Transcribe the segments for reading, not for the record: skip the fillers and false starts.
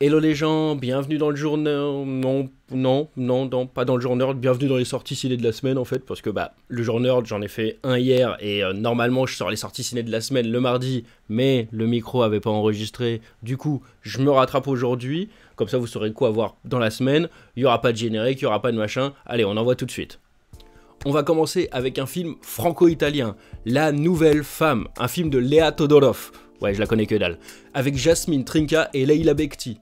Hello les gens, bienvenue dans le journal... Non, pas dans le journal, bienvenue dans les sorties ciné de la semaine en fait, parce que le journal, j'en ai fait un hier, et normalement je sors les sorties ciné de la semaine le mardi, mais le micro avait pas enregistré, du coup je me rattrape aujourd'hui, comme ça vous saurez quoi voir dans la semaine, il y aura pas de générique, il y aura pas de machin, allez on envoie tout de suite. On va commencer avec un film franco-italien, La Nouvelle Femme, un film de Léa Todorov. Ouais, je la connais que dalle. Avec Jasmine Trinca et Leila Bekti.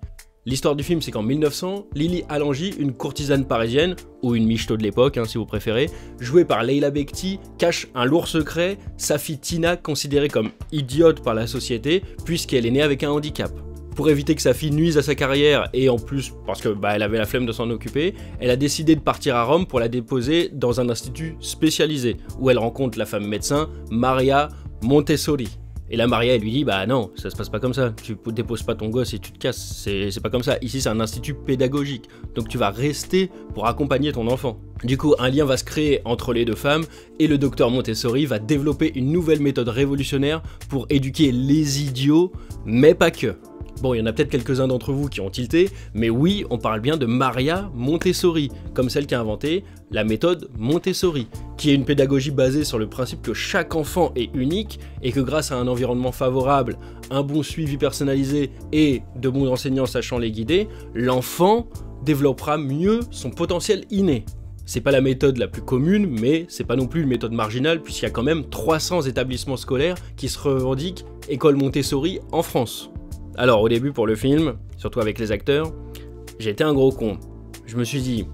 L'histoire du film, c'est qu'en 1900, Lily Halangi, une courtisane parisienne, ou une michto de l'époque, si vous préférez, jouée par Leila Bekti, cache un lourd secret, sa fille Tina, considérée comme idiote par la société, puisqu'elle est née avec un handicap. Pour éviter que sa fille nuise à sa carrière, et en plus, parce que elle avait la flemme de s'en occuper, elle a décidé de partir à Rome pour la déposer dans un institut spécialisé, où elle rencontre la femme médecin, Maria Montessori. Et là, Maria, elle lui dit, non, ça se passe pas comme ça, tu déposes pas ton gosse et tu te casses, c'est pas comme ça, ici c'est un institut pédagogique, donc tu vas rester pour accompagner ton enfant. Du coup, un lien va se créer entre les deux femmes, et le docteur Montessori va développer une nouvelle méthode révolutionnaire pour éduquer les idiots, mais pas que. Bon, il y en a peut-être quelques-uns d'entre vous qui ont tilté, mais oui, on parle bien de Maria Montessori, comme celle qui a inventé la méthode Montessori, qui est une pédagogie basée sur le principe que chaque enfant est unique et que grâce à un environnement favorable, un bon suivi personnalisé et de bons enseignants sachant les guider, l'enfant développera mieux son potentiel inné. C'est pas la méthode la plus commune, mais c'est pas non plus une méthode marginale puisqu'il y a quand même 300 établissements scolaires qui se revendiquent école Montessori en France. Alors au début pour le film, surtout avec les acteurs, j'étais un gros con. Je me suis dit,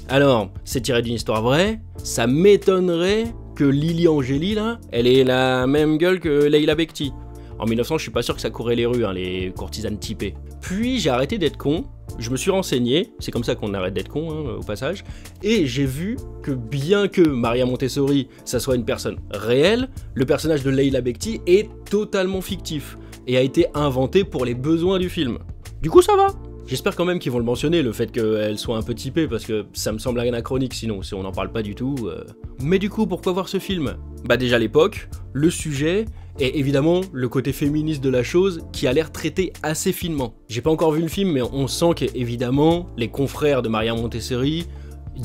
alors c'est tiré d'une histoire vraie, ça m'étonnerait que Lily Angeli là, elle ait la même gueule que Leila Bekti. En 1900 je suis pas sûr que ça courait les rues, les courtisanes typées. Puis j'ai arrêté d'être con, je me suis renseigné, c'est comme ça qu'on arrête d'être con au passage, et j'ai vu que bien que Maria Montessori ça soit une personne réelle, le personnage de Leila Bekti est totalement fictif et a été inventé pour les besoins du film. Du coup ça va. J'espère quand même qu'ils vont le mentionner, le fait qu'elle soit un peu typée, parce que ça me semble anachronique sinon, si on n'en parle pas du tout. Mais du coup, pourquoi voir ce film ? Déjà l'époque, le sujet, et évidemment le côté féministe de la chose qui a l'air traité assez finement. J'ai pas encore vu le film, mais on sent qu'évidemment, les confrères de Maria Montessori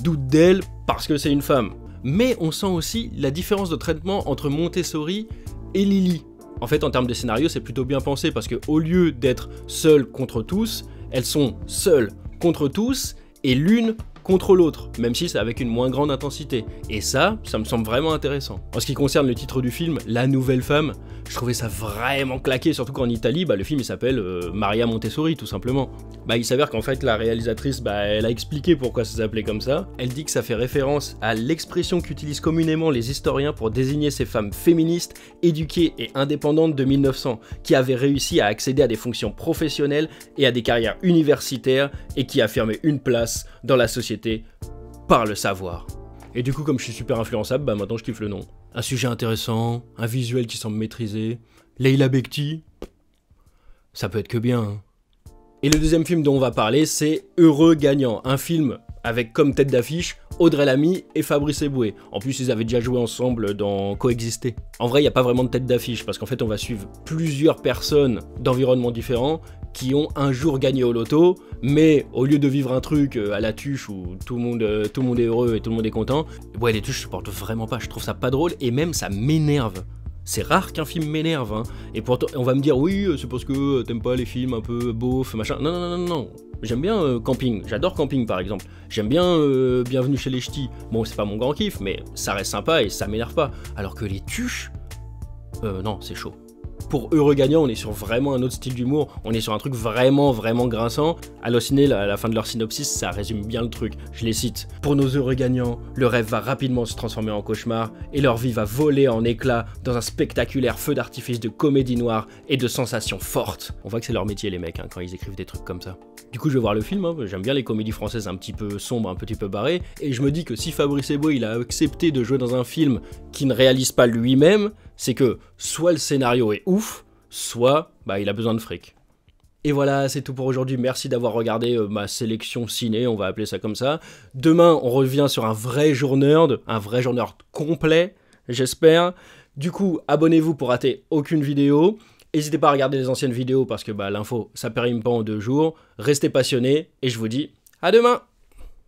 doutent d'elle parce que c'est une femme. Mais on sent aussi la différence de traitement entre Montessori et Lily. En fait, en termes de scénario, c'est plutôt bien pensé parce qu'au lieu d'être seules contre tous, elles sont seules contre tous et l'une contre l'autre, même si c'est avec une moins grande intensité. Et ça me semble vraiment intéressant. En ce qui concerne le titre du film, La Nouvelle Femme, je trouvais ça vraiment claqué, surtout qu'en Italie, le film il s'appelle Maria Montessori, tout simplement. Il s'avère qu'en fait, la réalisatrice, elle a expliqué pourquoi ça s'appelait comme ça. Elle dit que ça fait référence à l'expression qu'utilisent communément les historiens pour désigner ces femmes féministes, éduquées et indépendantes de 1900, qui avaient réussi à accéder à des fonctions professionnelles et à des carrières universitaires, et qui affirmaient une place dans la société par le savoir. Et du coup, comme je suis super influençable, maintenant je kiffe le nom. Un sujet intéressant, un visuel qui semble maîtrisé, Leila Bekti, ça peut être que bien. Et le deuxième film dont on va parler, c'est Heureux Gagnant, un film avec comme tête d'affiche Audrey Lamy et Fabrice Eboué. En plus, ils avaient déjà joué ensemble dans Coexister. En vrai, il n'y a pas vraiment de tête d'affiche, parce qu'en fait, on va suivre plusieurs personnes d'environnements différents qui ont un jour gagné au loto, mais au lieu de vivre un truc à la tuche où tout le monde est heureux et tout le monde est content, les tuches, je supporte vraiment pas, je trouve ça pas drôle, et même ça m'énerve. C'est rare qu'un film m'énerve, Et pourtant, on va me dire, oui, c'est parce que t'aimes pas les films un peu beaufs, machin. Non. J'aime bien Camping, j'adore Camping par exemple. J'aime bien Bienvenue chez les Ch'tis. Bon, c'est pas mon grand kiff, mais ça reste sympa et ça m'énerve pas. Alors que les tuches, non, c'est chaud. Pour Heureux Gagnant, on est sur vraiment un autre style d'humour, on est sur un truc vraiment grinçant. Allociné, à la fin de leur synopsis, ça résume bien le truc, je les cite. Pour nos heureux gagnants, le rêve va rapidement se transformer en cauchemar, et leur vie va voler en éclats dans un spectaculaire feu d'artifice de comédie noire et de sensations fortes. On voit que c'est leur métier les mecs, quand ils écrivent des trucs comme ça. Du coup je vais voir le film, j'aime bien les comédies françaises un petit peu sombres, un petit peu barrées, et je me dis que si Fabrice Eboué il a accepté de jouer dans un film qu'il ne réalise pas lui-même, c'est que soit le scénario est ouf, soit il a besoin de fric. Et voilà, c'est tout pour aujourd'hui. Merci d'avoir regardé ma sélection ciné, on va appeler ça comme ça. Demain, on revient sur un vrai jour nerd complet, j'espère. Du coup, abonnez-vous pour rater aucune vidéo. N'hésitez pas à regarder les anciennes vidéos parce que bah, l'info, ça périme pas en 2 jours. Restez passionnés et je vous dis à demain.